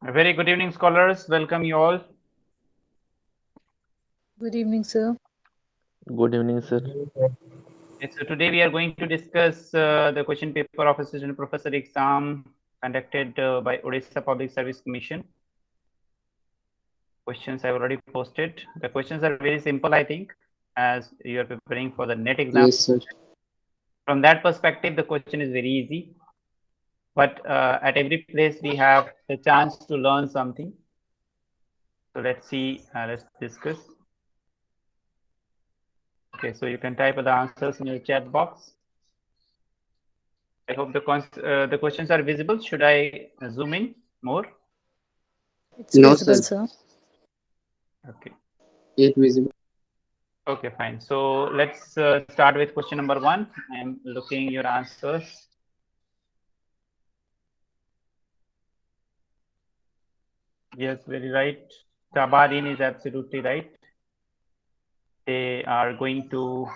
A very good evening, scholars. Welcome you all. Good evening, sir. Good evening, sir. So today we are going to discuss the question paper of assistant professor exam conducted by Odisha Public Service Commission. Questions I've already posted. The questions are very simple, I think, as you are preparing for the NET exam. Yes, sir. From that perspective, the question is very easy. But at every place we have the chance to learn something. So let's see. Let's discuss. Okay, so you can type the answers in your chat box. I hope the questions are visible. Should I zoom in more? It's No, visible, sir. sir. Okay. It visible. Okay, fine. So let's start with question number 1. I'm looking your answers. Yes, very right. Tabarin is absolutely right. They are going to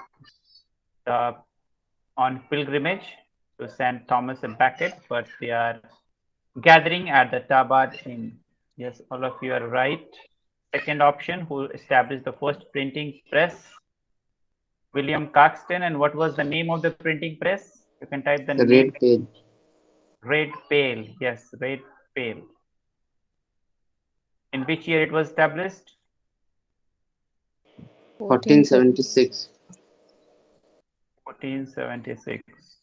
on pilgrimage to St. Thomas and Becket, but they are gathering at the Tabard Inn. Yes, all of you are right. Second option, who established the first printing press? William Caxton. And what was the name of the printing press? You can type the name. Red page. Red Pale. Yes, Red Pale. In which year it was established? 1470. 1476. 1476.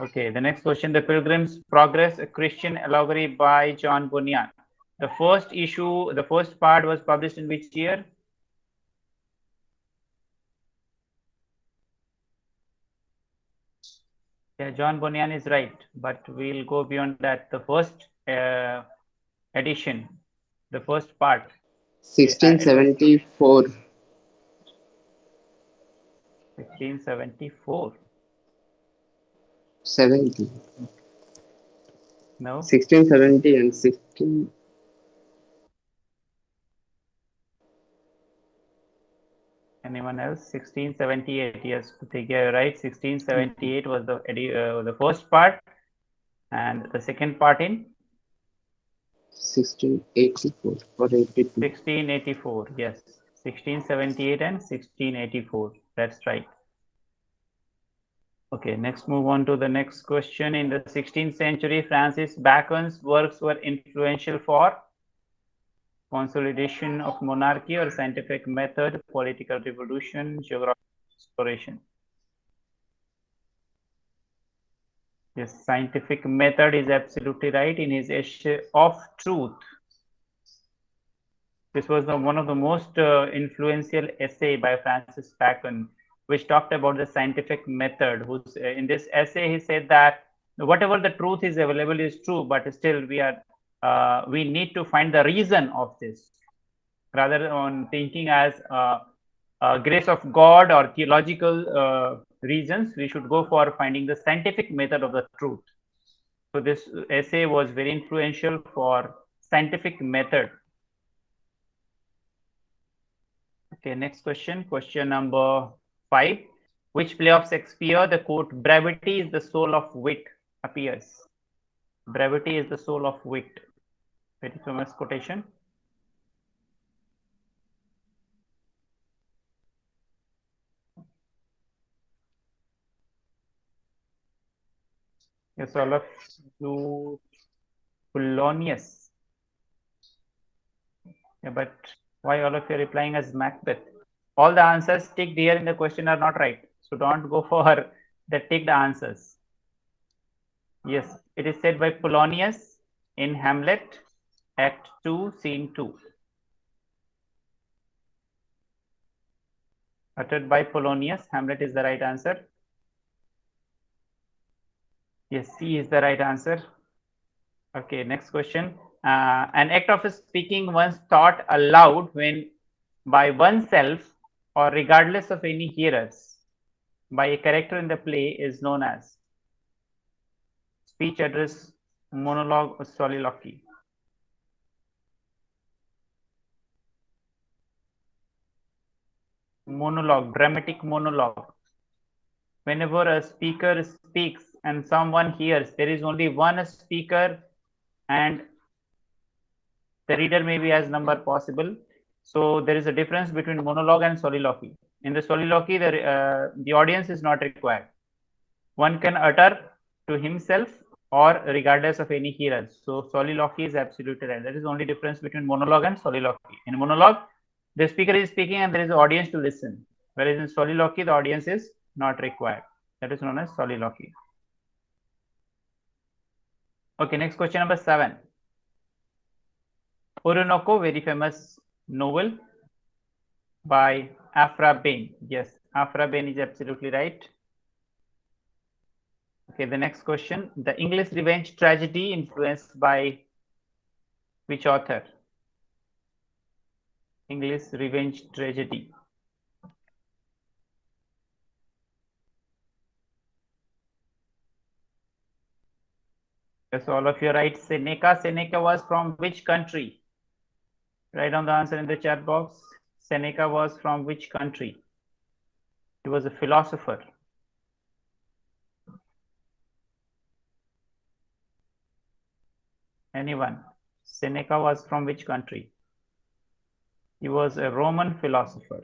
Okay, the next question. The Pilgrim's Progress, a Christian allegory by John Bunyan. The first issue, the first part was published in which year? Yeah, John Bunyan is right, but we'll go beyond that. The first edition, the first part. It was 1674. 1574. 70. No, 1670 and 16. anyone else? 1678. Yes, you're right. 1678 was the first part, and the second part in 1684 or 82. 1684. Yes, 1678 and 1684. That's right. Okay, next move on to the next question. In the 16th century, Francis Bacon's works were influential for consolidation of monarchy or scientific method, political revolution, geographical exploration. Yes, scientific method is absolutely right. In his essay of truth, this was one of the most influential essay by Francis Bacon, which talked about the scientific method. In this essay, he said that whatever the truth is available is true, but still we need to find the reason of this, rather on thinking as grace of God or theological reasons. We should go for finding the scientific method of the truth. So this essay was very influential for scientific method. Okay, next question. Question number 5. Which play of Shakespeare the quote, brevity is the soul of wit appears? Brevity is the soul of wit. Very famous quotation. Yes, all of you, Polonius. Yeah, but why all of you are replying as Macbeth? All the answers ticked here in the question are not right. So don't go for the ticked answers. Yes, it is said by Polonius in Hamlet, Act 2, Scene 2. Uttered by Polonius. Hamlet is the right answer. Yes, C is the right answer. Okay, next question. An act of speaking one's thought aloud when by oneself or regardless of any hearers by a character in the play is known as speech, address, monologue, or soliloquy. Monologue, dramatic monologue. Whenever a speaker speaks and someone hears, there is only one speaker and the reader may be as number possible. So there is a difference between monologue and soliloquy. In the soliloquy, the audience is not required. One can utter to himself or regardless of any hearers. So soliloquy is absolutely right. That is the only difference between monologue and soliloquy. In monologue, the speaker is speaking and there is an audience to listen. Whereas in soliloquy, the audience is not required. That is known as soliloquy. Okay, next question number 7. Orinoco, very famous novel by Afra Bain. Yes, Afra Bain is absolutely right. Okay, the next question. The English revenge tragedy influenced by which author? English revenge tragedy. Yes, all of you are right. Seneca. Seneca was from which country? Write down the answer in the chat box. Seneca was from which country? He was a philosopher. Anyone? Seneca was from which country? He was a Roman philosopher.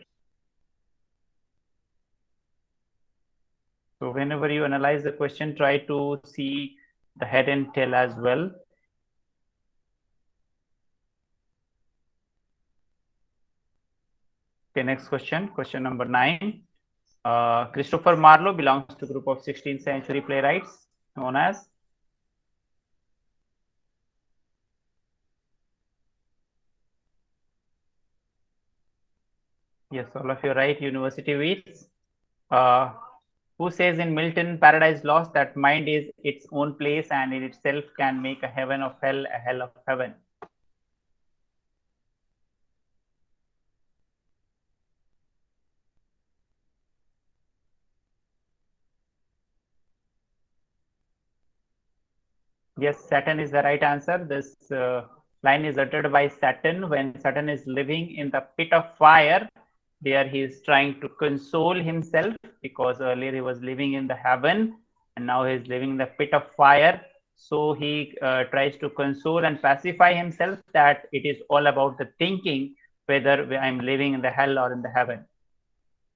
So whenever you analyze the question, try to see the head and tail as well. Okay, next question. Question number 9. Christopher Marlowe belongs to a group of 16th century playwrights known as? Yes, all of you are right. University Wits. Who says in Milton Paradise Lost that mind is its own place and in itself can make a heaven of hell, a hell of heaven? Yes, Saturn is the right answer. This line is uttered by Saturn when Saturn is living in the pit of fire. There he is trying to console himself because earlier he was living in the heaven and now he is living in the pit of fire. So he tries to console and pacify himself that it is all about the thinking whether I'm living in the hell or in the heaven.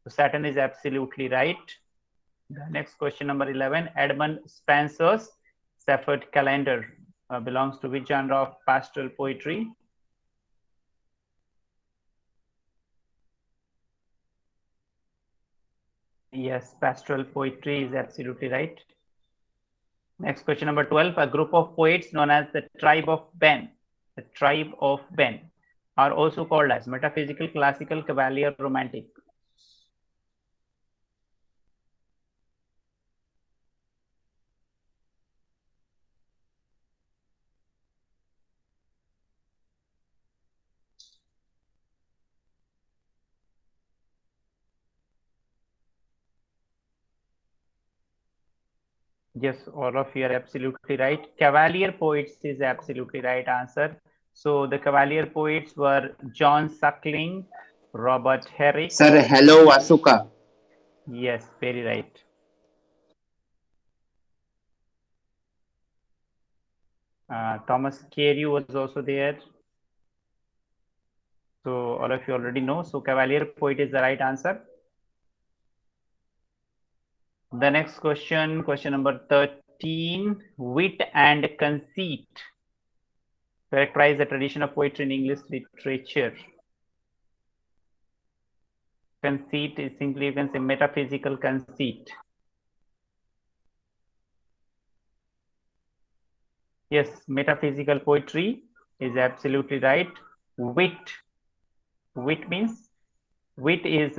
So Saturn is absolutely right. The next question, number 11. Edmund Spenser's Sapphic Calendar belongs to which genre of pastoral poetry? Yes, pastoral poetry is absolutely right. Next question, number 12. A group of poets known as the tribe of Ben, are also called as metaphysical, classical, cavalier, romantic. Yes, all of you are absolutely right. Cavalier poets is absolutely right answer. So the Cavalier poets were John Suckling, Robert Herrick. Sir, hello, Asuka. Yes, very right. Thomas Carey was also there. So all of you already know. So Cavalier poet is the right answer. The next question, question number 13. Wit and conceit characterize the tradition of poetry in English literature. Conceit is simply, you can say, metaphysical conceit. Yes, metaphysical poetry is absolutely right. Wit means, wit is,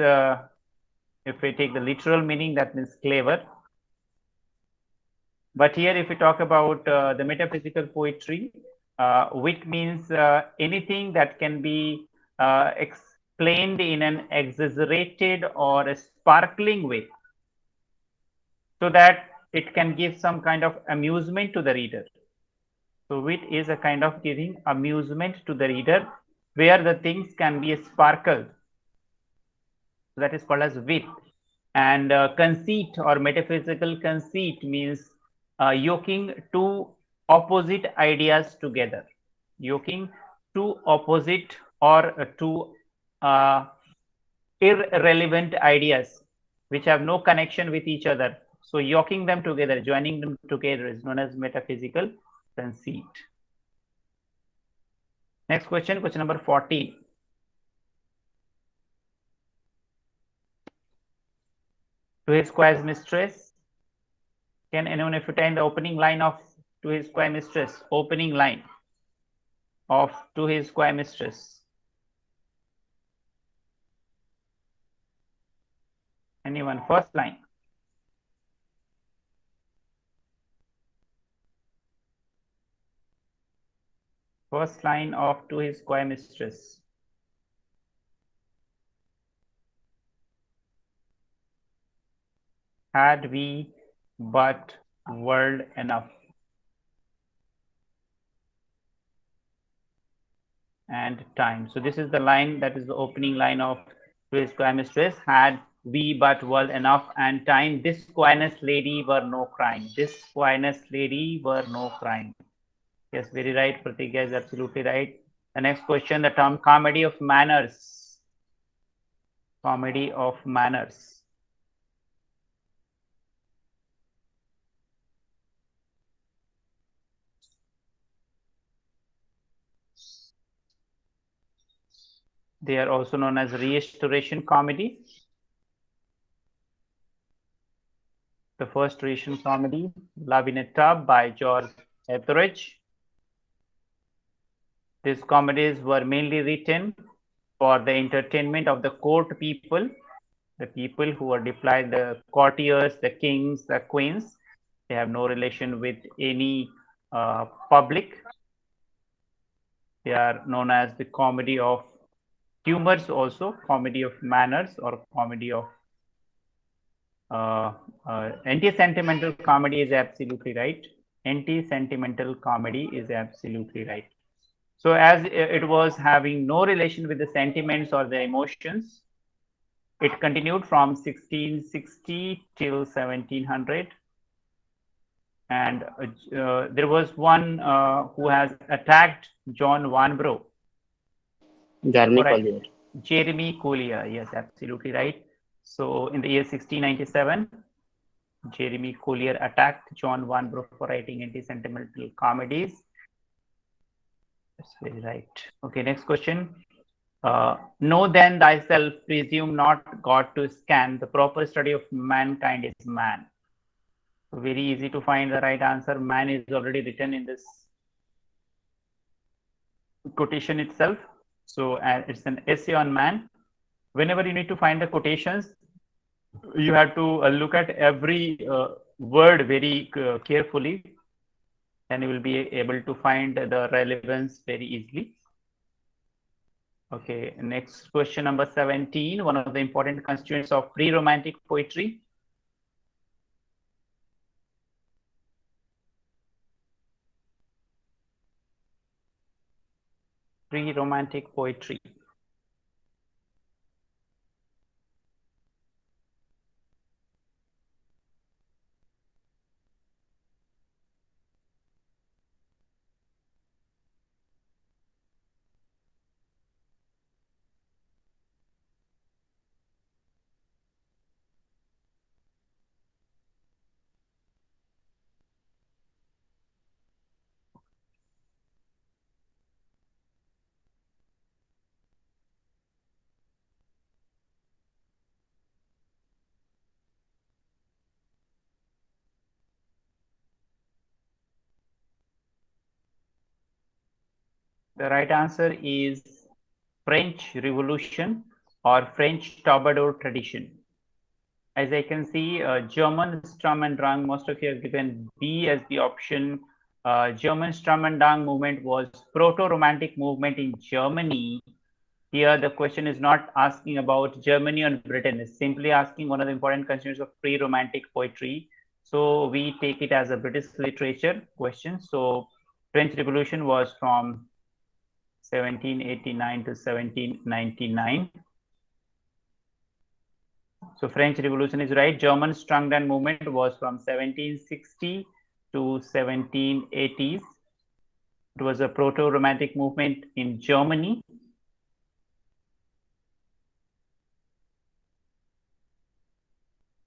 if we take the literal meaning, that means clever. But here, if we talk about the metaphysical poetry, wit means anything that can be explained in an exaggerated or a sparkling way, so that it can give some kind of amusement to the reader. So wit is a kind of giving amusement to the reader where the things can be sparkled. So that is called as wit. And conceit or metaphysical conceit means yoking two opposite ideas together. Yoking two opposite or two irrelevant ideas which have no connection with each other. So yoking them together, joining them together is known as metaphysical conceit. Next question, question number 14. To his squire's mistress. Can anyone entertain the opening line of To his squire mistress? Opening line of To his squire mistress. Anyone? First line. First line of To his squire mistress. Had we but world enough. And time. So this is the line that is the opening line of To his squire mistress. Had we but world enough and time, this squireless lady were no crime. This squireless lady were no crime. Yes, very right. Pratigya is absolutely right. The next question, the term comedy of manners. Comedy of manners. They are also known as restoration comedy. The first restoration comedy, Love in a Tub by George Etheridge. These comedies were mainly written for the entertainment of the court people, the people who were deployed, the courtiers, the kings, the queens. They have no relation with any public. They are known as the comedy of humors, also comedy of manners, or comedy of anti-sentimental comedy is absolutely right. Anti-sentimental comedy is absolutely right. So as it was having no relation with the sentiments or the emotions, it continued from 1660 till 1700. And there was one who has attacked John Vanbrugh. Jeremy Collier. Jeremy Collier, yes, absolutely right. So in the year 1697, Jeremy Collier attacked John Vanbrugh for writing anti-sentimental comedies. That's very right. Okay, next question. Know then thyself, presume not God to scan. The proper study of mankind is man. So very easy to find the right answer. Man is already written in this quotation itself. So it's an essay on man. Whenever you need to find the quotations, you have to look at every word very carefully, and you will be able to find the relevance very easily. Okay, next question number 17, one of the important constituents of pre-romantic poetry. Pre-romantic poetry. The right answer is French Revolution or French troubadour tradition. As I can see, German Sturm und Drang, most of you have given B as the option. German Sturm und Drang movement was proto-romantic movement in Germany. Here, the question is not asking about Germany or Britain. It's simply asking one of the important constituents of pre-romantic poetry. So we take it as a British literature question. So French Revolution was from 1789 to 1799. So French Revolution is right. German Strongman movement was from 1760 to 1780s. It was a proto-romantic movement in Germany.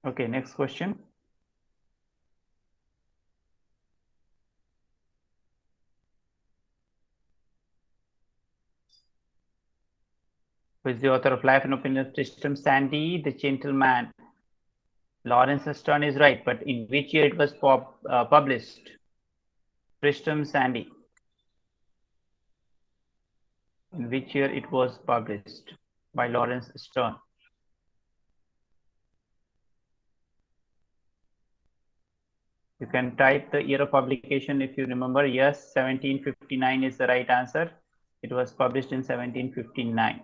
Okay, next question. Who is the author of Life and Opinion of Tristram Shandy, The Gentleman? Lawrence Stern is right, but in which year it was published? Tristram Shandy. In which year it was published by Lawrence Stern? You can type the year of publication if you remember. Yes, 1759 is the right answer. It was published in 1759.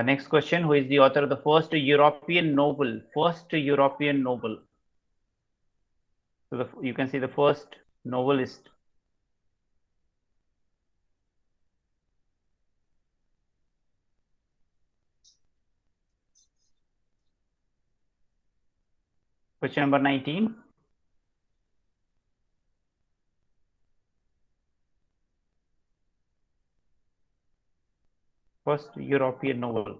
Next question. Who is the author of the first European novel? First European novel. So you can see the first novelist. Question number 19. First European novel,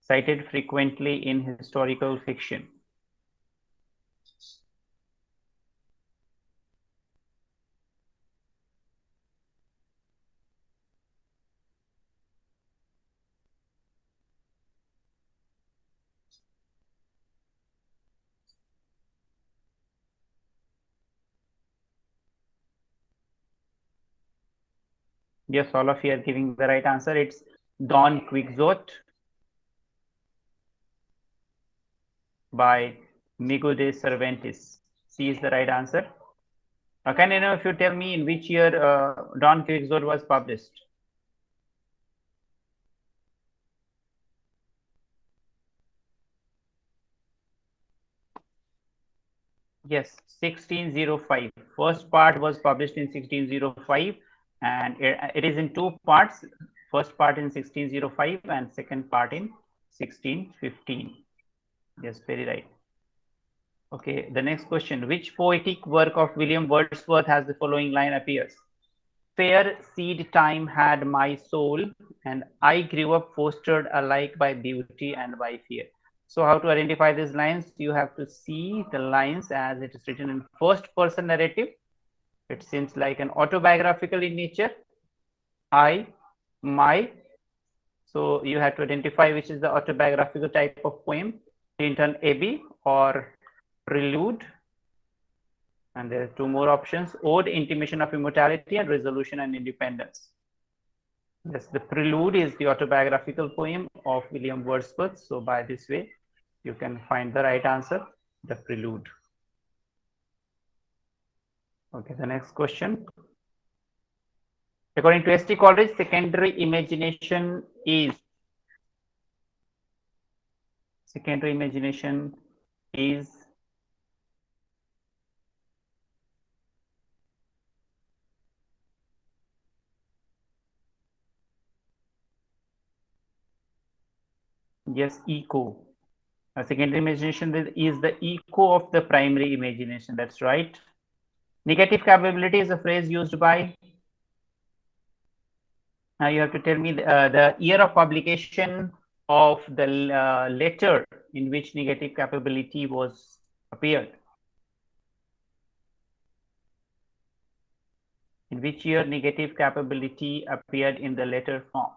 cited frequently in historical fiction. Yes, all of you are giving the right answer. It's Don Quixote by Miguel de Cervantes. C is the right answer. Can you know if you tell me in which year Don Quixote was published? Yes, 1605. First part was published in 1605 and it is in two parts. First part in 1605 and second part in 1615. Yes, very right. Okay, the next question. Which poetic work of William Wordsworth has the following line appears? Fair seed time had my soul, and I grew up fostered alike by beauty and by fear. So how to identify these lines? You have to see the lines as it is written in first person narrative. It seems like an autobiographical in nature. I, my. So you have to identify which is the autobiographical type of poem. Tinton Abbey or Prelude. And there are two more options: Ode, Intimation of Immortality, and Resolution and Independence. Yes, the Prelude is the autobiographical poem of William Wordsworth. So by this way, you can find the right answer, the Prelude. Okay, the next question. According to St. Coleridge, secondary imagination is yes, echo. Secondary imagination is the echo of the primary imagination. That's right. Negative capability is a phrase used by. Now you have to tell me the year of publication of the letter in which negative capability was appeared. In which year negative capability appeared in the letter form?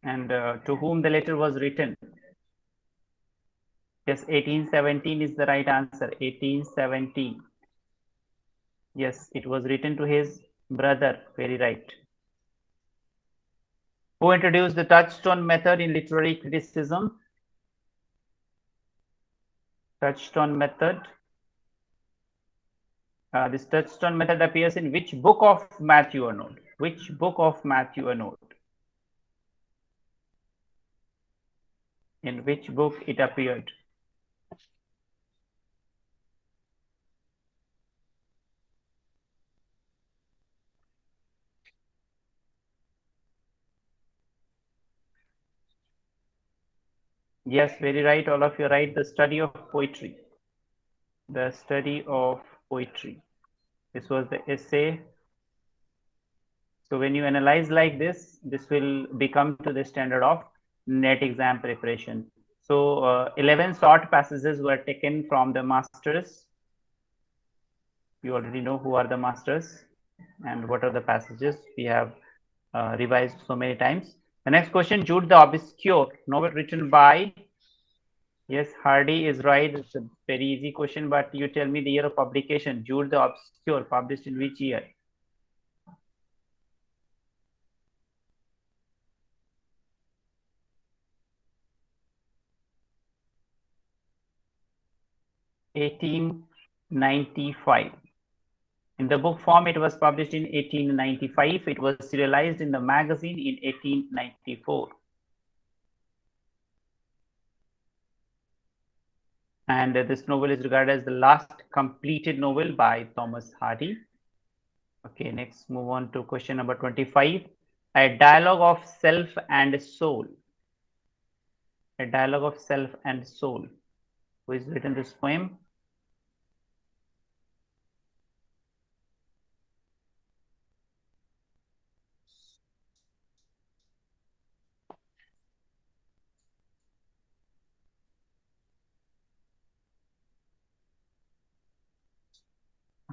And to whom the letter was written? Yes, 1817 is the right answer. 1817. Yes, it was written to his brother. Very right. Who introduced the touchstone method in literary criticism? Touchstone method. This touchstone method appears in which book of Matthew Arnold? Which book of Matthew Arnold? In which book it appeared? Yes, very right. All of you right. The study of poetry. The study of poetry. This was the essay. So when you analyze like this will become to the standard of net exam preparation. So 11 short passages were taken from the masters. You already know who are the masters and what are the passages we have revised so many times. The next question, Jude the Obscure, novel written by, yes, Hardy is right. It's a very easy question, but you tell me the year of publication. Jude the Obscure, published in which year? (1895). In the book form, it was published in 1895. It was serialized in the magazine in 1894. And this novel is regarded as the last completed novel by Thomas Hardy. Okay, next move on to question number 25. A dialogue of self and soul. A dialogue of self and soul. Who has written this poem?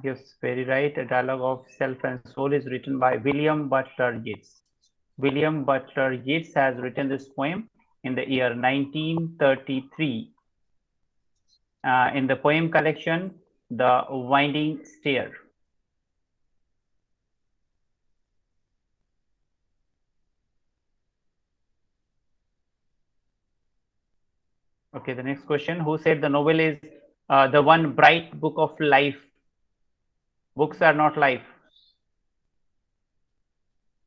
Yes, very right. A dialogue of self and soul is written by William Butler Yeats. William Butler Yeats has written this poem in the year 1933. In the poem collection, The Winding Stair. Okay, the next question. Who said the novel is the one bright book of life? Books are not life.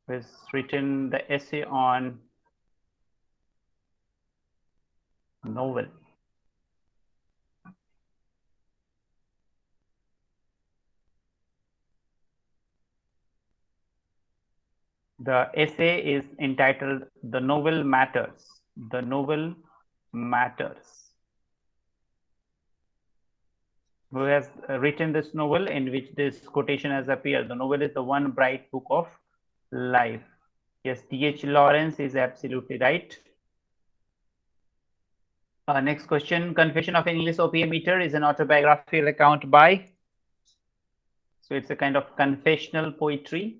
Who has written the essay on novel? The essay is entitled The Novel Matters. The Novel Matters. Who has written this novel in which this quotation has appeared? The novel is the one bright book of life. Yes, T.H. Lawrence is absolutely right. Next question. Confession of an English Opium Eater is an autobiographical account by. So it's a kind of confessional poetry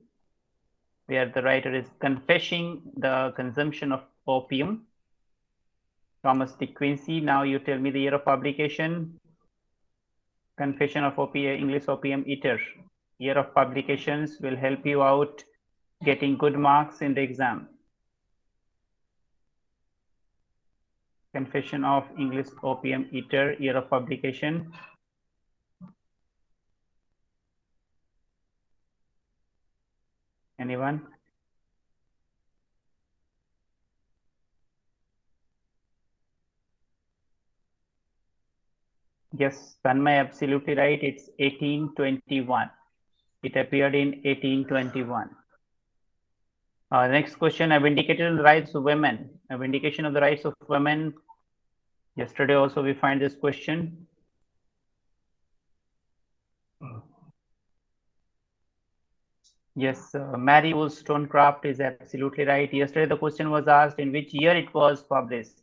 where the writer is confessing the consumption of opium. Thomas De Quincey. Now you tell me the year of publication. Confession of English Opium Eater. Year of publications will help you out getting good marks in the exam. Confession of English Opium Eater, year of publication. Anyone? Yes, Tanmay, absolutely right. It's 1821. It appeared in 1821. Next question, a vindication of the rights of women. A vindication of the rights of women. Yesterday also we find this question. Yes, Mary Wollstonecraft is absolutely right. Yesterday the question was asked in which year it was published.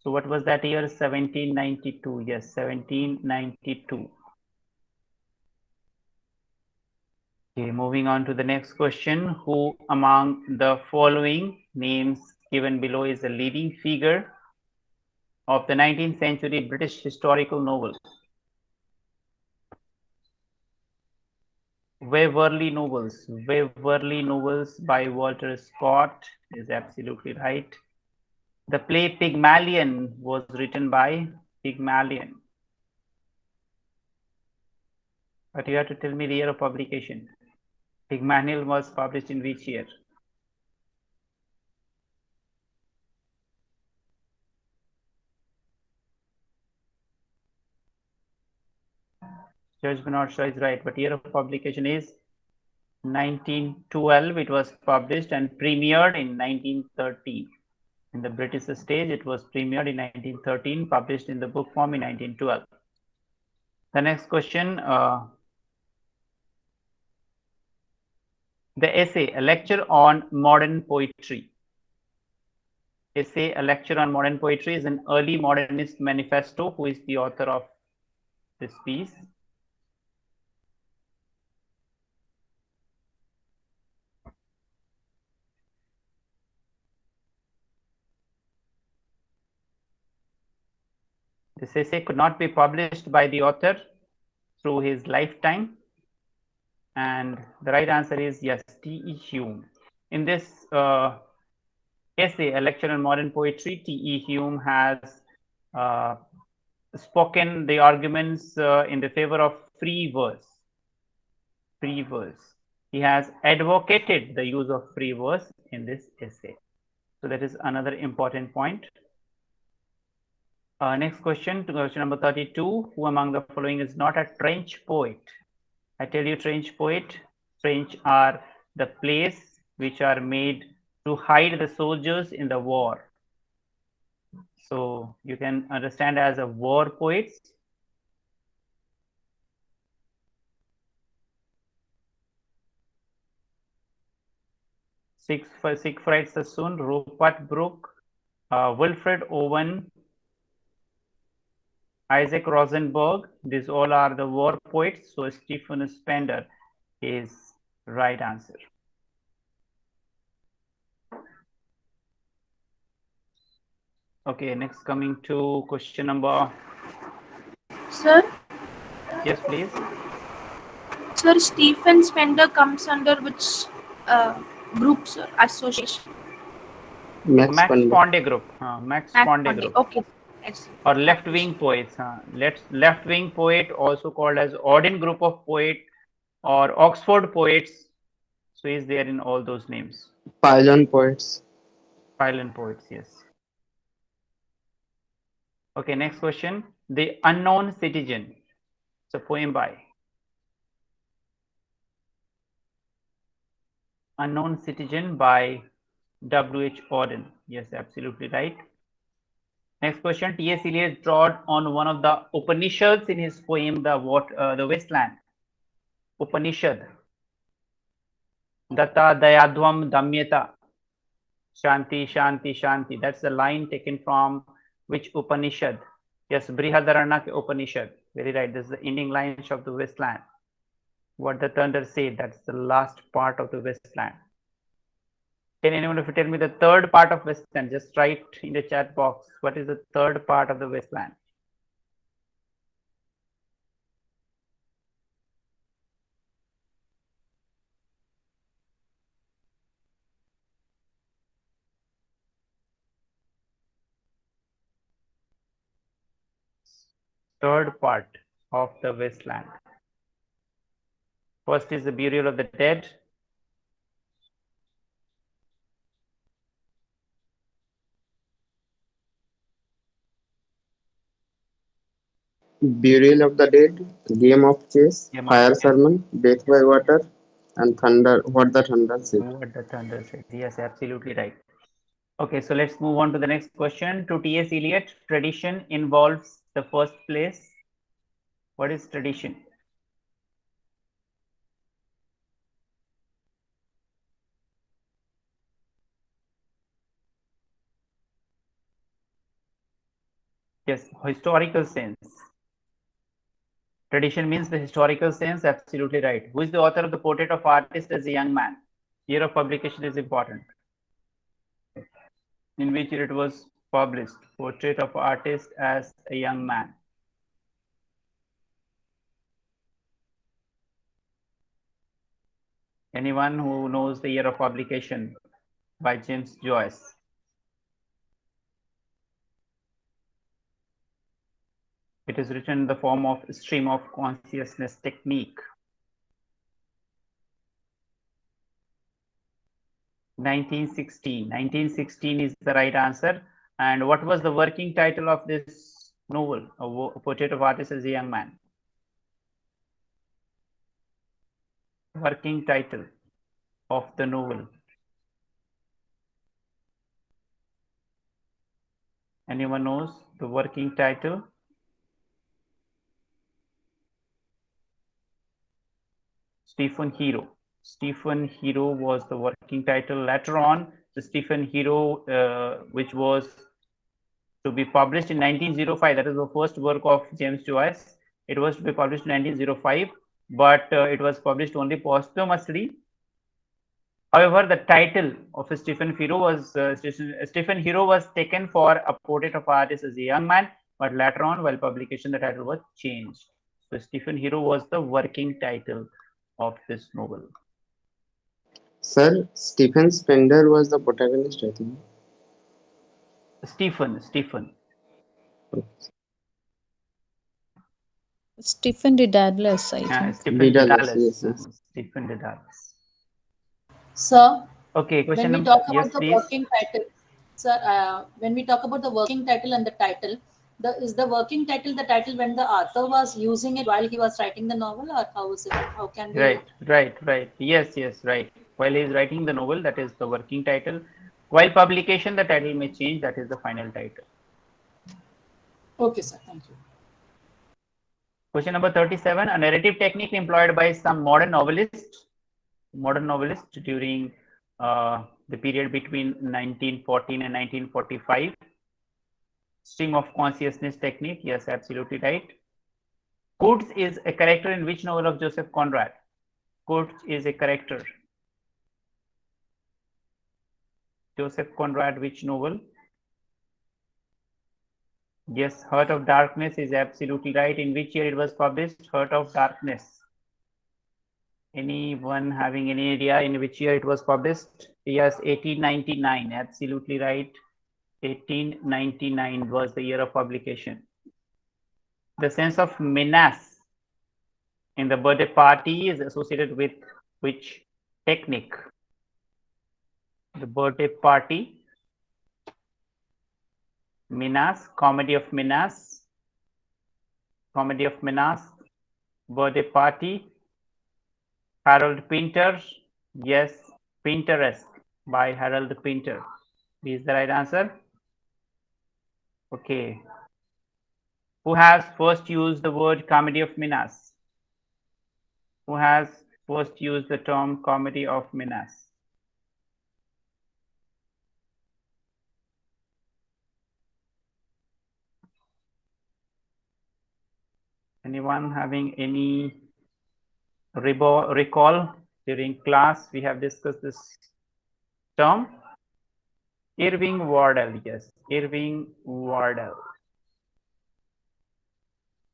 So what was that year? 1792. Yes, 1792. Okay, moving on to the next question. Who among the following names given below is a leading figure of the 19th century British historical novel? Waverley Novels. Waverley Novels by Walter Scott is absolutely right. The play Pygmalion was written by Pygmalion. But you have to tell me the year of publication. Pygmalion was published in which year? Judge Bernard Shaw is right, but year of publication is 1912. It was published and premiered in 1913. in the British stage. It was premiered in 1913, published in the book form in 1912. The next question, the essay, A Lecture on Modern Poetry. Essay, A Lecture on Modern Poetry is an early modernist manifesto. Who is the author of this piece? This essay could not be published by the author through his lifetime. And the right answer is yes, T.E. Hume. In this essay, A Lecture on Modern Poetry, T.E. Hume has spoken the arguments in the favor of free verse. Free verse. He has advocated the use of free verse in this essay. So that is another important point. Next question, to question number 32. Who among the following is not a trench poet? I tell you, trench poet. Trench are the plays which are made to hide the soldiers in the war. So you can understand as a war poet. Siegfried Sassoon, Rupert Brooke, Wilfred Owen, Isaac Rosenberg. These all are the war poets. So Stephen Spender is right answer. Okay, next coming to question number. Sir, Yes, please. Sir, Stephen Spender comes under which group, sir? Association? Max Max Pandey. Ponde group. Max Ponde group. Okay. Excellent. Or left-wing poets. Left-wing poet, also called as Auden group of poet or Oxford poets. So is there in all those names. Pylon poets. Pylon poets, yes. Okay, next question. The Unknown Citizen. It's a poem by Unknown Citizen by W.H. Auden. Yes, absolutely right. Next question. T.S. Eliot drawed on one of the Upanishads in his poem, The Wasteland. Upanishad. Datta Dayadvam Damyata. Shanti, Shanti, Shanti. That's the line taken from which Upanishad? Yes, Brihadaranyaka Upanishad. Very right. This is the ending lines of the Wasteland. What the thunder said, that's the last part of the Wasteland. Can anyone of you tell me the third part of Wasteland? Just write in the chat box. What is the third part of the Wasteland? Third part of the Wasteland. First is the burial of the dead. Burial of the Dead, Game of Chess, Game of Fire Chess. Sermon, Death by Water, and Thunder. What the Thunder said. What the thunder said. Yes, absolutely right. Okay, so let's move on to the next question. To T.S. Eliot, tradition involves the first place. What is tradition? Yes, historical sense. Tradition means the historical sense, absolutely right. Who is the author of the Portrait of Artist as a Young Man? Year of publication is important. In which year it was published? Portrait of Artist as a Young Man. Anyone who knows the year of publication by James Joyce? It is written in the form of stream of consciousness technique. 1916. 1916 is the right answer. And what was the working title of this novel, A Portrait of Artist as a Young Man? Working title of the novel. Anyone knows the working title? Stephen Hero. Stephen Hero was the working title. Later on, the Stephen Hero, which was to be published in 1905, that is the first work of James Joyce. It was to be published in 1905, but it was published only posthumously. However, the title of Stephen Hero was taken for a portrait of artist as a young man, but later on, while publication, the title was changed. So Stephen Hero was the working title of this novel. Sir, Stephen Spender was the protagonist, I think. Stephen. Stephen Dedalus, I think. Stephen Dedalus, Dedalus. yes. Stephen Dedalus. Sir, Okay, question when we number. talk Yes, about the please. working title, sir, when we talk about the working title and the title, is the working title the title when the author was using it while he was writing the novel, or how is it? How can we? Right. Yes, right. While he is writing the novel, that is the working title. While publication, the title may change. That is the final title. Okay, sir. Thank you. Question number 37. A narrative technique employed by some modern novelists during the period between 1914 and 1945. Stream of consciousness technique. Yes, absolutely right. Kurtz is a character in which novel of Joseph Conrad? Kurtz is a character. Joseph Conrad, which novel? Yes, Heart of Darkness is absolutely right. In which year it was published? Heart of Darkness. Anyone having any idea in which year it was published? Yes, 1899. Absolutely right. 1899 was the year of publication. The sense of menace in the birthday party is associated with which technique? The birthday party. Menace, comedy of menace, birthday party, Harold Pinter. Yes, Pinteresque by Harold Pinter. Is the right answer? Okay. Who has first used the word comedy of menace? Who has first used the term comedy of menace? Anyone having any recall? During class, we have discussed this term. Irving Wardell, yes, Irving Wardell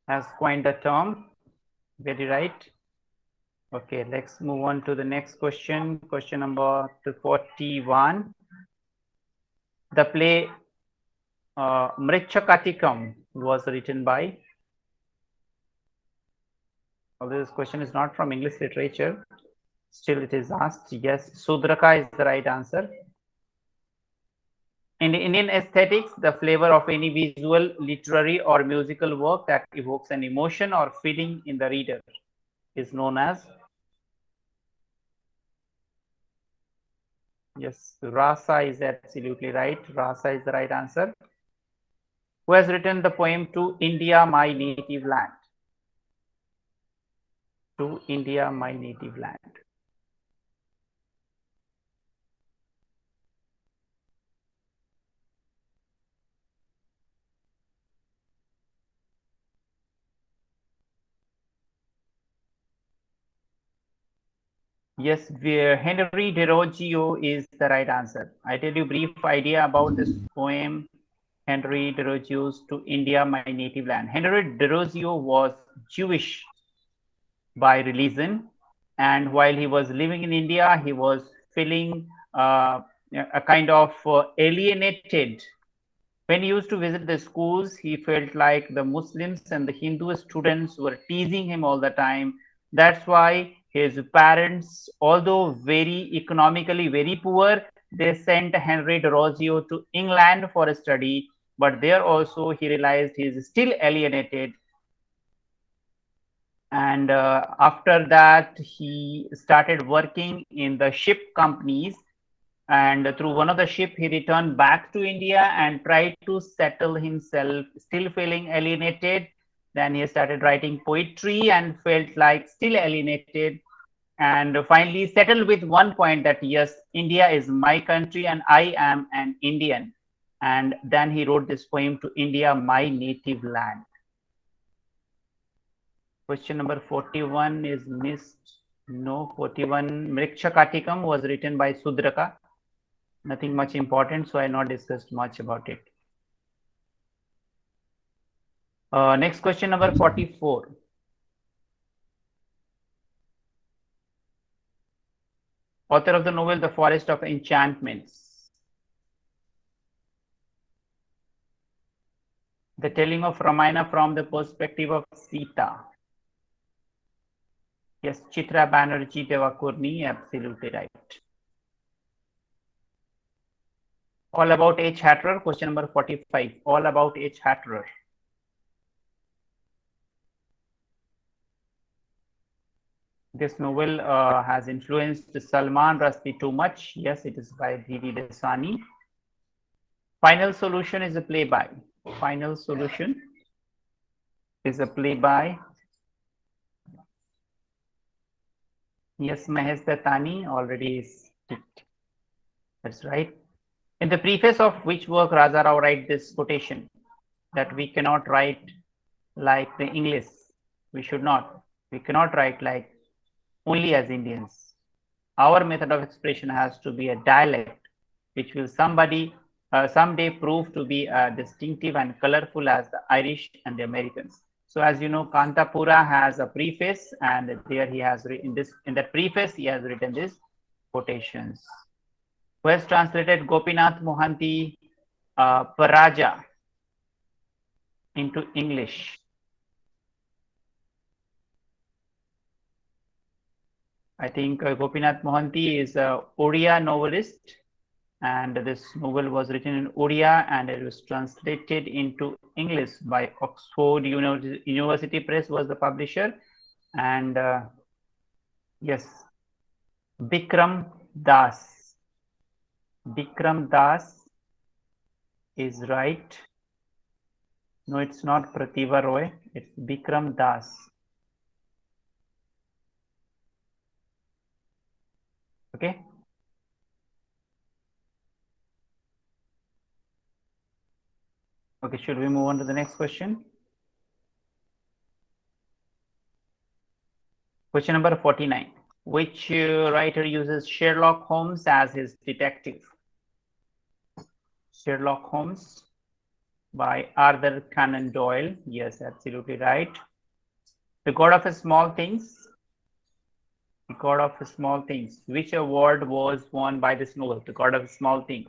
has coined the term. Very right. Okay, let's move on to the next question. Question number 41. The play Mritchakatikam was written by. Although this question is not from English literature, still it is asked. Yes, Sudraka is the right answer. In the Indian aesthetics, the flavor of any visual, literary, or musical work that evokes an emotion or feeling in the reader is known as. Yes, Rasa is absolutely right. Rasa is the right answer. Who has written the poem To India, My Native Land? To India, My Native Land. Yes, Henry Derogio is the right answer. I tell you a brief idea about this poem, Henry Derogio's To India, My Native Land. Henry Derogio was Jewish by religion, and while he was living in India, he was feeling a kind of alienated. When he used to visit the schools, he felt like the Muslims and the Hindu students were teasing him all the time. That's why his parents, although very economically very poor, they sent Henry Derogio to England for a study. But there also he realized he is still alienated. And after that, he started working in the ship companies. And through one of the ship, he returned back to India and tried to settle himself, still feeling alienated. Then he started writing poetry and felt like still alienated, and finally settled with one point that yes, India is my country and I am an Indian. And then he wrote this poem to India, my native land. Question number 41 is missed. No, 41. Mrikshakatikam was written by Sudraka. Nothing much important, so I not discussed much about it. Next question number 44. Author of the novel The Forest of Enchantments. The telling of Ramayana from the perspective of Sita. Yes, Chitra Banerjee Devakurni, absolutely right. All About H. Hatterer, question number 45. All About H. Hatterer. This novel has influenced Salman Rushdie too much. Yes, it is by D.D. Desani. Final Solution is a play by. Final Solution is a play by. Yes, Mahesh Dattani already is ticked. That's right. In the preface of which work Raja Rao writes this quotation that we cannot write like the English. We should not. We cannot write like only as Indians. Our method of expression has to be a dialect which will someday prove to be distinctive and colorful as the Irish and the Americans. So as you know, Kantapura has a preface, and there he has in that preface he has written these quotations. Who has translated Gopinath Mohanty Paraja into English? I think Gopinath Mohanty is a Odia novelist, and this novel was written in Odia and it was translated into English by Oxford University Press was the publisher. And yes, Bikram Das. Bikram Das is right. No, it's not Pratibha Roy. It's Bikram Das. Okay. Okay, should we move on to the next question? Question number 49. Which writer uses Sherlock Holmes as his detective? Sherlock Holmes by Arthur Conan Doyle. Yes, absolutely right. The God of Small Things. The God of Small Things. Which award was won by this novel? The God of Small Things.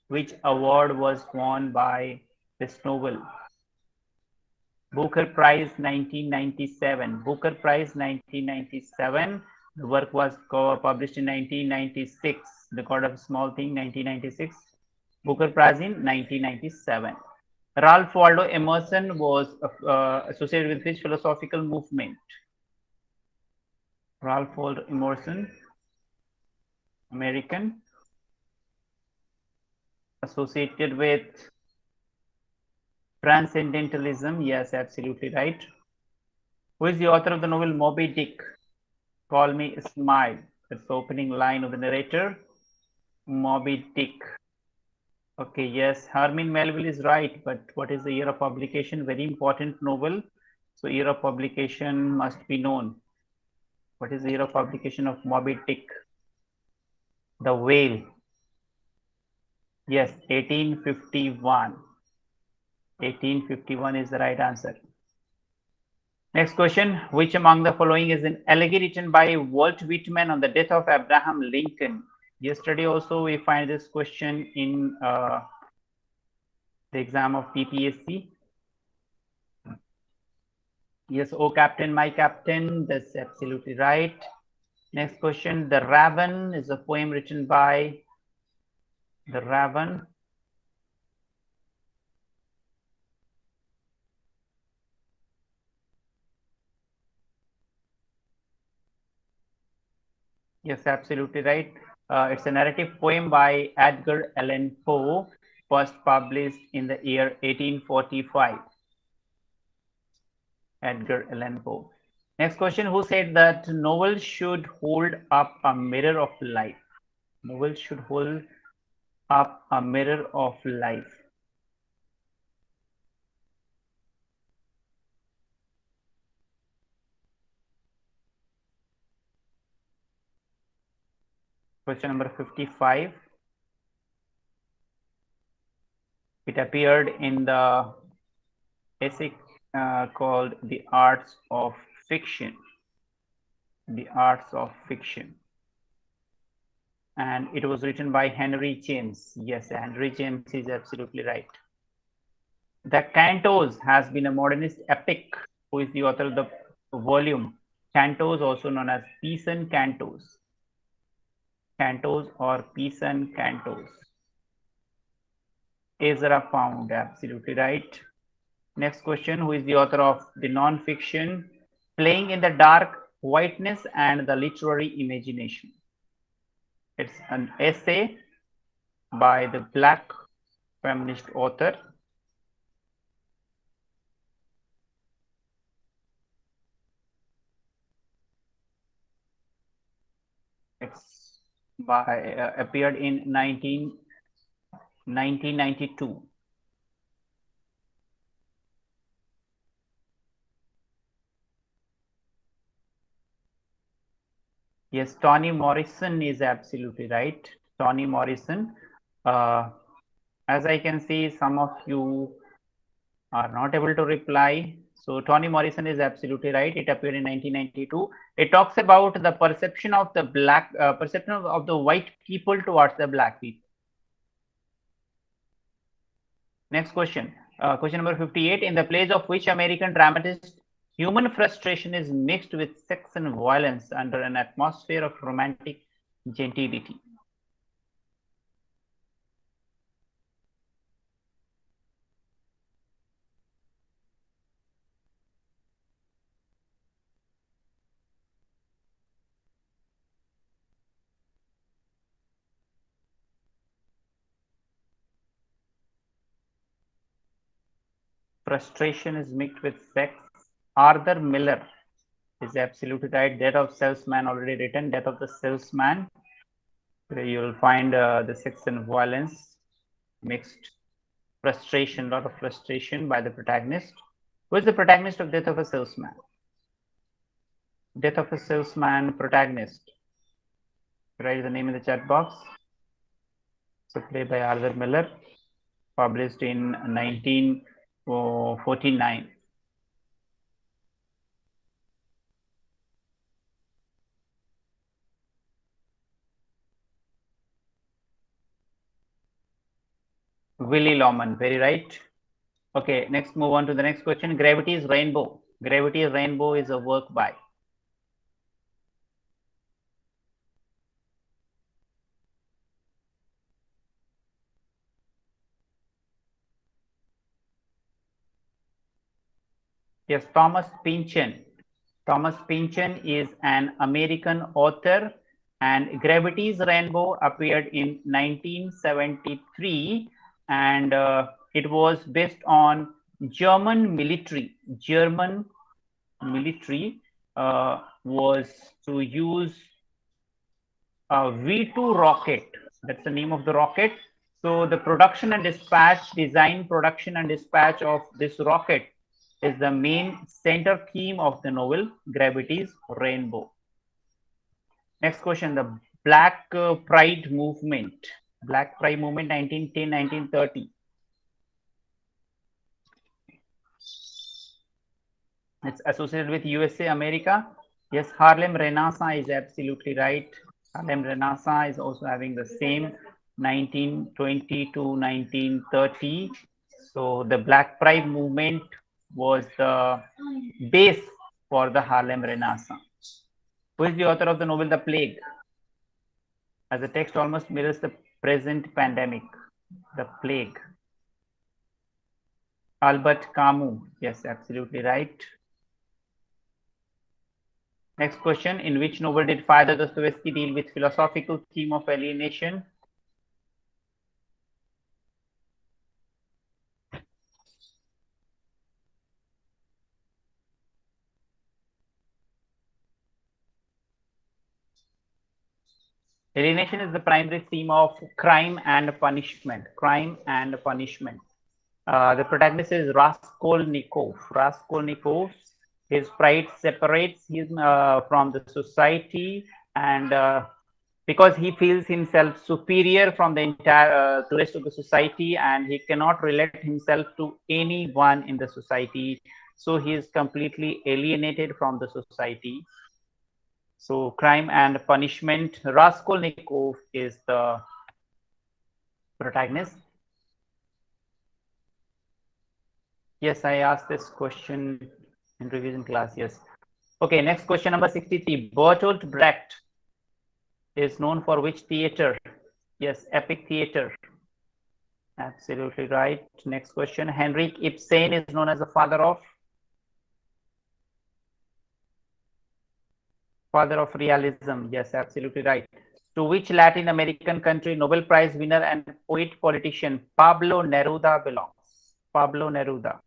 Which award was won by this novel? Booker Prize 1997. Booker Prize 1997. The work was published in 1996. The God of Small Thing 1996. Booker Prize in 1997. Ralph Waldo Emerson was associated with which philosophical movement? Ralph Waldo Emerson, American, associated with Transcendentalism. Yes, absolutely right. Who is the author of the novel Moby Dick? Call Me Smile. That's the opening line of the narrator. Moby Dick. Okay, yes, Herman Melville is right, but what is the year of publication? Very important novel. So year of publication must be known. What is the year of publication of Moby Dick? The Whale. Yes, 1851. 1851 is the right answer. Next question. Which among the following is an elegy written by Walt Whitman on the death of Abraham Lincoln? Yesterday also we find this question in the exam of PPSC. Yes, oh Captain, my Captain, that's absolutely right. Next question. The Raven is a poem written by The Raven. Yes, absolutely right. It's a narrative poem by Edgar Allan Poe, first published in the year 1845. Edgar Allan Poe. Next question, who said that novels should hold up a mirror of life? Novels should hold up a mirror of life. Question number 55. It appeared in the essay called The Arts of Fiction. The Arts of Fiction. And it was written by Henry James. Yes, Henry James is absolutely right. The Cantos has been a modernist epic. Who is the author of the volume? Cantos, also known as Peason Cantos. Cantos or Peason Cantos. Ezra Pound, absolutely right. Next question, who is the author of the non-fiction Playing in the Dark, Whiteness and the Literary Imagination? It's an essay by the Black feminist author. It's by appeared in 1992. Yes, Toni Morrison is absolutely right. Toni Morrison. As I can see, some of you are not able to reply. So Toni Morrison is absolutely right. It appeared in 1992. It talks about the perception of the black, perception of the white people towards the black people. Next question. Question number 58. In the plays of which American dramatist human frustration is mixed with sex and violence under an atmosphere of romantic gentility? Frustration is mixed with sex. Arthur Miller is absolutely right. Death of Salesman already written. Death of the Salesman. You will find the sex and violence mixed. Frustration, a lot of frustration by the protagonist. Who is the protagonist of Death of a Salesman? Death of a Salesman protagonist. Write the name in the chat box. So play by Arthur Miller, published in 1949. Willy Loman, very right. Okay, next move on to the next question. Gravity's Rainbow. Gravity's Rainbow is a work by. Yes, Thomas Pynchon. Thomas Pynchon is an American author, and Gravity's Rainbow appeared in 1973, and it was based on German military. German military was to use a V2 rocket. That's the name of the rocket. So the production and dispatch, design, production and dispatch of this rocket is the main center theme of the novel Gravity's Rainbow. Next question, the Black Pride Movement. Black Pride Movement 1910-1930. It's associated with USA, America. Yes, Harlem Renaissance is absolutely right. Harlem Renaissance is also having the same 1920 to 1930. So the Black Pride movement was the base for the Harlem Renaissance. Who is the author of the novel The Plague? As the text almost mirrors the present pandemic. The Plague. Albert Camus. Yes, absolutely right. Next question, in which novel did Fyodor Dostoevsky deal with philosophical theme of alienation? Alienation is the primary theme of Crime and Punishment. Crime and Punishment. The protagonist is Raskolnikov. Raskolnikov, his pride separates him from the society, and because he feels himself superior from the entire the rest of the society, and he cannot relate himself to anyone in the society, so he is completely alienated from the society. So Crime and Punishment, Raskolnikov is the protagonist. Yes, I asked this question in revision class, yes. Okay, next question number 63. Bertolt Brecht is known for which theater? Yes, epic theater. Absolutely right. Next question. Henrik Ibsen is known as the father of realism. Yes, absolutely right. To which Latin American country Nobel Prize winner and poet politician Pablo Neruda belongs? Pablo Neruda.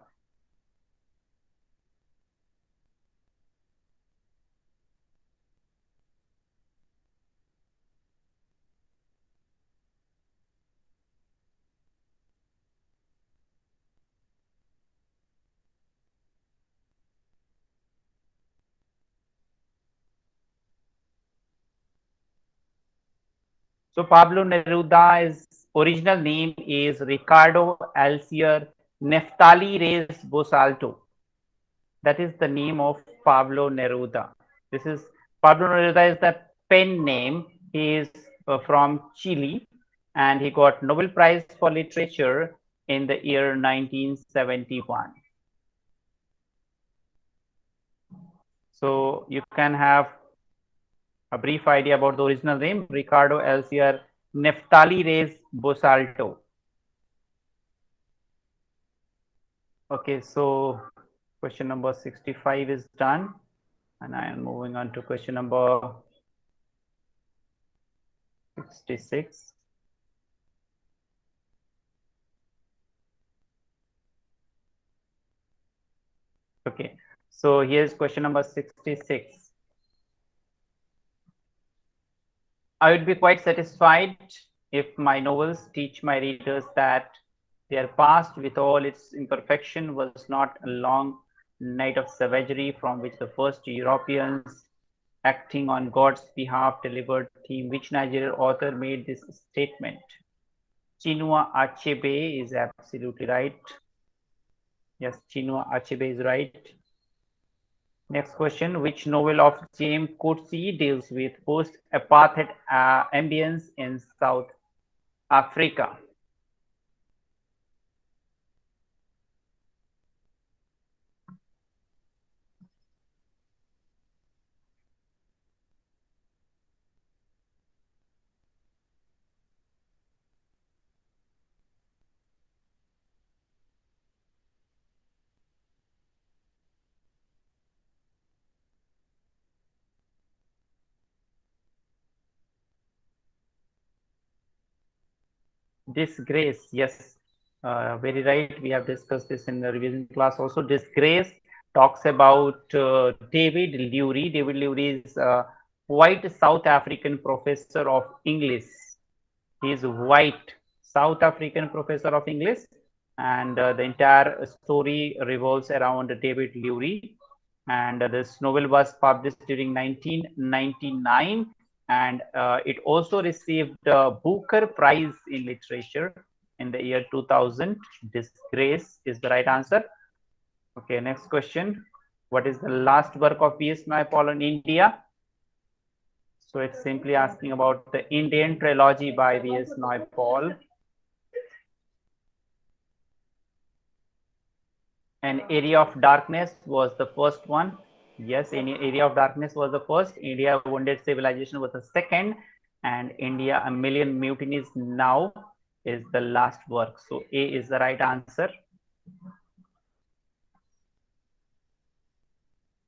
So Pablo Neruda's original name is Ricardo Alcier Neftali Reyes Bosalto. That is the name of Pablo Neruda. This is Pablo Neruda is the pen name. He is from Chile, and he got Nobel Prize for Literature in the year 1971. So you can have a brief idea about the original name, Ricardo Alcier Neftali Reyes Bosalto. Okay, so question number 65 is done, and I am moving on to question number 66. Okay, so here's question number 66. I would be quite satisfied if my novels teach my readers that their past, with all its imperfection, was not a long night of savagery from which the first Europeans acting on God's behalf delivered theme. Which Nigerian author made this statement? Chinua Achebe is absolutely right. Yes, Chinua Achebe is right. Next question, which novel of James Coetzee deals with post-apartheid ambience in South Africa? Disgrace, yes, very right. We have discussed this in the revision class also. Disgrace talks about David Lurie. David Lurie is a white South African professor of English. He is white South African professor of English, and the entire story revolves around David Lurie. And this novel was published during 1999. And it also received the Booker Prize in Literature in the year 2000. Disgrace is the right answer. Okay, next question. What is the last work of V.S. Naipaul in India? So it's simply asking about the Indian trilogy by V.S. Naipaul. An Area of Darkness was the first one. Yes, Area of Darkness was the first. India Wounded Civilization was the second. And India, A Million Mutinies Now is the last work. So A is the right answer.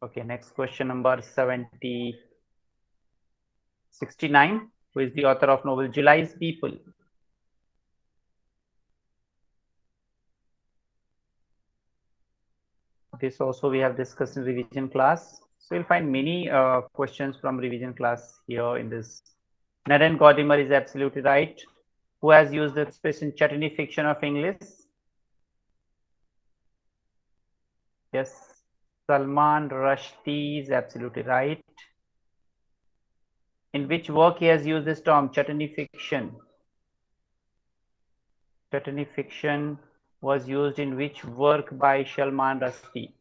Okay, next question number 69. Who is the author of novel July's People? This also we have discussed in revision class. So you'll find many questions from revision class here in this. Naren Godimer is absolutely right. Who has used the expression chutney fiction of English? Yes, Salman Rushdie is absolutely right. In which work he has used this term, chutney fiction? Chutney fiction was used in which work by Salman Rushdie?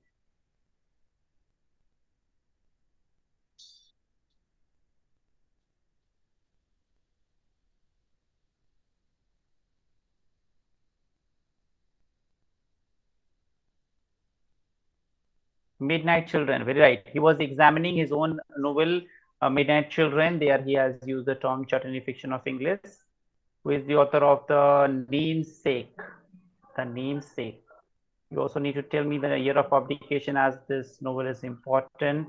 Midnight Children, very right. He was examining his own novel, Midnight Children. There he has used the term chutney fiction of English. Who is the author of The Namesake? The Namesake. You also need to tell me the year of publication, as this novel is important.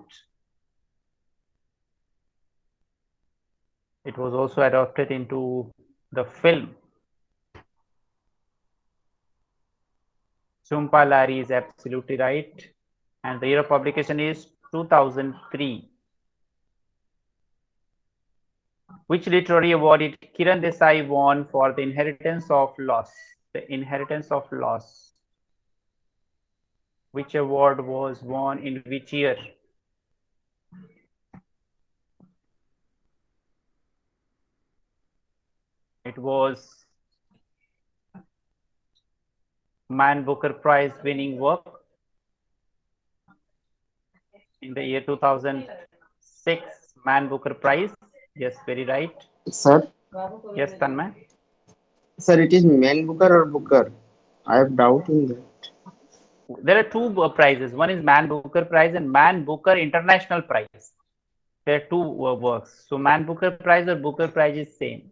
It was also adapted into the film. Sumpa Larry is absolutely right. And the year of publication is 2003. Which literary award did Kiran Desai won for The Inheritance of Loss? The Inheritance of Loss. Which award was won in which year? It was Man Booker Prize winning work in the year 2006. Man Booker Prize. Yes, very right. Sir, Yes, Tanmay. sir, it is Man Booker or Booker? I have doubt in that. There are two prizes. One is Man Booker Prize and Man Booker International Prize. There are two works. So Man Booker Prize or Booker Prize is same.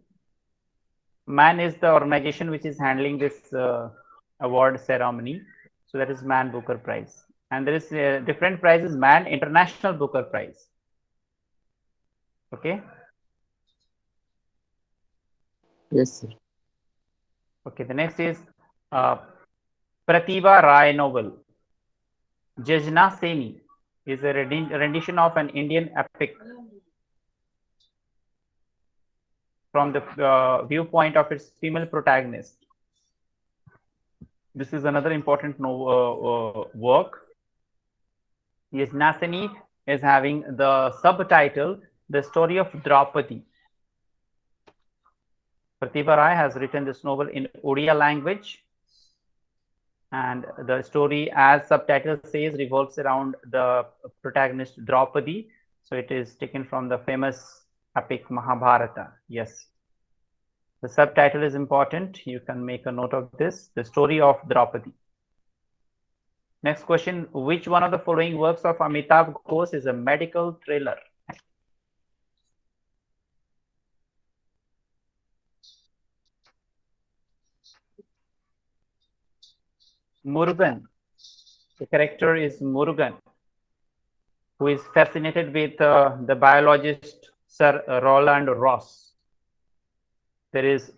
Man is the organization which is handling this award ceremony. So that is Man Booker Prize. And there is different prizes, Man International Booker Prize. Okay. Yes, sir. Okay, the next is Pratibha Rai novel. Jajna Seni is a rendition of an Indian epic from the viewpoint of its female protagonist. This is another important work. Jajna Seni is having the subtitle, The Story of Draupadi. Pratibha Rai has written this novel in Odia language, and the story, as subtitle says, revolves around the protagonist Draupadi. So it is taken from the famous epic Mahabharata. Yes. The subtitle is important. You can make a note of this. The Story of Draupadi. Next question. Which one of the following works of Amitabh Ghosh is a medical thriller? Murugan. The character is Murugan, who is fascinated with the biologist Sir Roland Ross. There is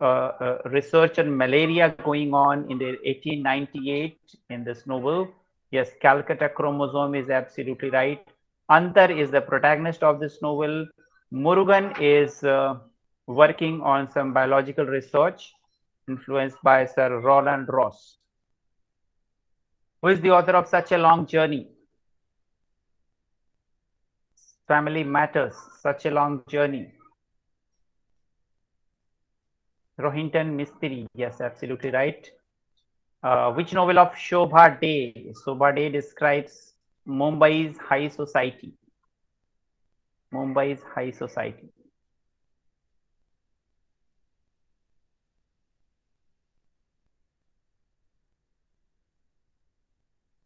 research on malaria going on in the 1898 in this novel. Yes, Calcutta Chromosome is absolutely right. Antar is the protagonist of this novel. Murugan is working on some biological research influenced by Sir Roland Ross. Who is the author of Such a Long Journey? Family Matters, Such a Long Journey. Rohinton Mistry, yes, absolutely right. Which novel of Shobha De? Shobha De describes Mumbai's high society. Mumbai's high society.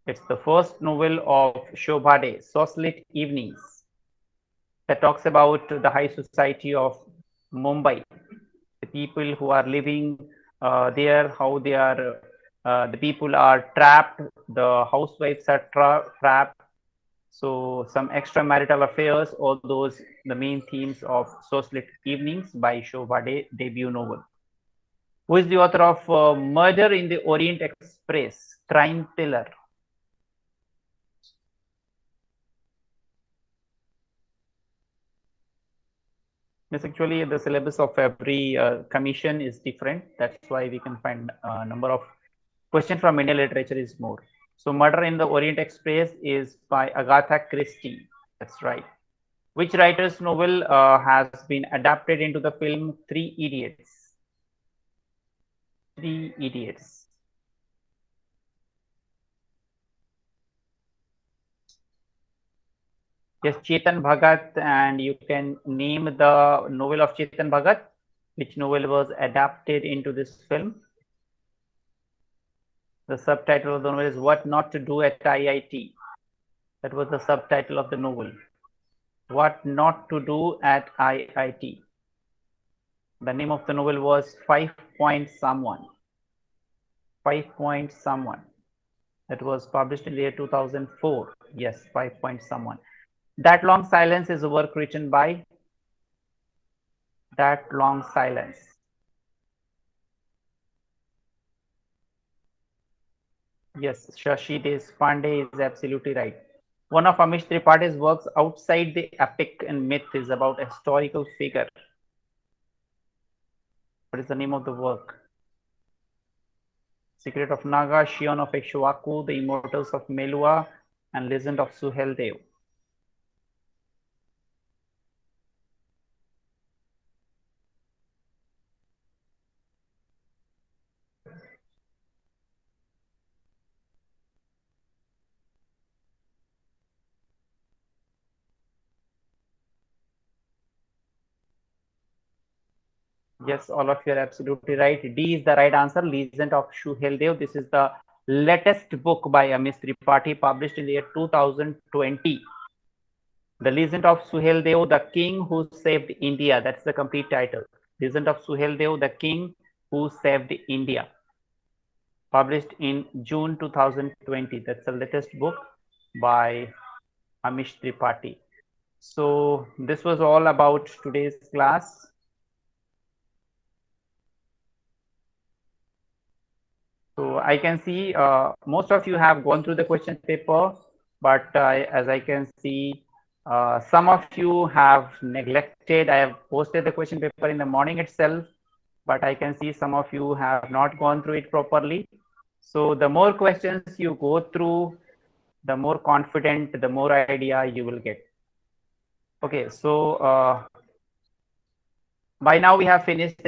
It's the first novel of Shobha De, Socialite Evenings, that talks about the high society of Mumbai. The people who are living there, how they are, the people are trapped, the housewives are trapped, So some extramarital affairs, all those the main themes of Socialist Evenings by Shobha debut novel. Who is the author of Murder in the Orient Express, Crime Thriller? Yes, actually the syllabus of every commission is different. That's why we can find a number of questions from Indian literature is more. So Murder in the Orient Express is by Agatha Christie. That's right. Which writer's novel has been adapted into the film Three Idiots? Three Idiots. Yes, Chetan Bhagat, and you can name the novel of Chetan Bhagat. Which novel was adapted into this film? The subtitle of the novel is What Not to Do at IIT. That was the subtitle of the novel. What Not to Do at IIT. The name of the novel was 5 Point Someone. 5 Point Someone. That was published in the year 2004. Yes, 5 Point Someone. That Long Silence is a work written by That Long Silence. Yes, Shashi Deshpande is absolutely right. One of Amish Tripaঠি's works outside the epic and myth is about a historical figure. What is the name of the work? Secret of Naga, Shion of Ikshwaku, The Immortals of Melua, and Legend of Suheldev. Yes, all of you are absolutely right. D is the right answer. Legend of Suheldev. This is the latest book by Amish Tripathi, published in the year 2020. The Legend of Suheldev, the King Who Saved India. That's the complete title. Legend of Suheldev, the King Who Saved India. Published in June 2020. That's the latest book by Amish Tripathi. So this was all about today's class. So I can see most of you have gone through the question paper, but as I can see, some of you have neglected. I have posted the question paper in the morning itself, but I can see some of you have not gone through it properly. So the more questions you go through, the more confident, the more idea you will get. Okay, so by now we have finished